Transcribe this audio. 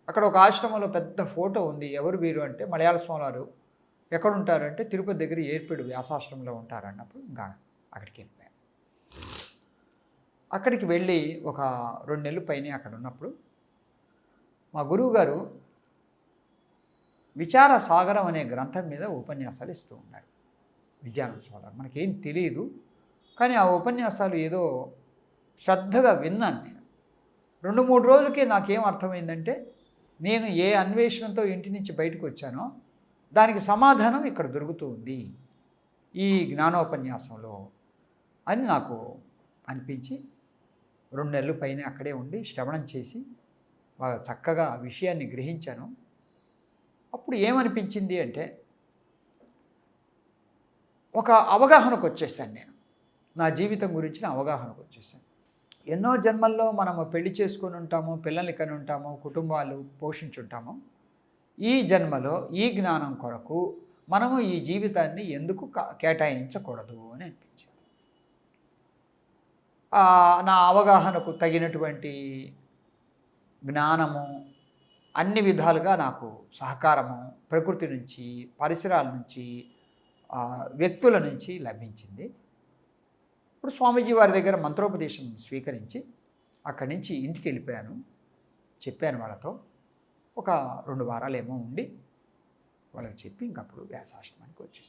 అక్కడ ఒక ఆశ్రమంలో పెద్ద ఫోటో ఉంది. ఎవరు వీరు అంటే మలయాళ స్వామి వారు. ఎక్కడుంటారంటే తిరుపతి దగ్గర ఏర్పేడు వ్యాసాశ్రమంలో ఉంటారన్నప్పుడు ఇంకా అక్కడికి వెళ్ళిపోయాను. అక్కడికి వెళ్ళి ఒక 2 నెలలు పైనే అక్కడ ఉన్నప్పుడు మా గురువుగారు విచార సాగరం అనే గ్రంథం మీద ఉపన్యాసాలు ఇస్తూ ఉన్నారు. విద్యానంద స్వామి వారు. మనకేం తెలియదు, కానీ ఆ ఉపన్యాసాలు ఏదో శ్రద్ధగా విన్నాను నేను. 2-3 రోజులకే నాకేం అర్థమైందంటే, నేను ఏ అన్వేషణతో ఇంటి నుంచి బయటకు వచ్చానో దానికి సమాధానం ఇక్కడ దొరుకుతూ ఉంది ఈ జ్ఞానోపన్యాసంలో అని నాకు అనిపించి 2 నెలలు పైన అక్కడే ఉండి శ్రవణం చేసి బాగా చక్కగా ఆ విషయాన్ని గ్రహించాను. అప్పుడు ఏమనిపించింది అంటే, ఒక అవగాహనకు వచ్చేసాను నేను. నా జీవితం గురించిన అవగాహనకు వచ్చేసాను. ఎన్నో జన్మల్లో మనము పెళ్లి చేసుకొని ఉంటాము, పిల్లల్ని కని ఉంటాము, కుటుంబాలు పోషించుంటాము. ఈ జన్మలో ఈ జ్ఞానం కొరకు మనము ఈ జీవితాన్ని ఎందుకు కేటాయించకూడదు అని అనిపించింది. నా అవగాహనకు తగినటువంటి జ్ఞానము అన్ని విధాలుగా నాకు సహకారము ప్రకృతి నుంచి, పరిసరాల నుంచి, వ్యక్తుల నుంచి లభించింది. ఇప్పుడు స్వామీజీ వారి దగ్గర మంత్రోపదేశం స్వీకరించి అక్కడి నుంచి ఇంటికి వెళ్ళిపోయాను. చెప్పాను వాళ్ళతో. ఒక 2 వారాలు ఏమో ఉండి వాళ్ళకి చెప్పి ఇంకప్పుడు వ్యాసాశ్రమానికి వచ్చేసాను.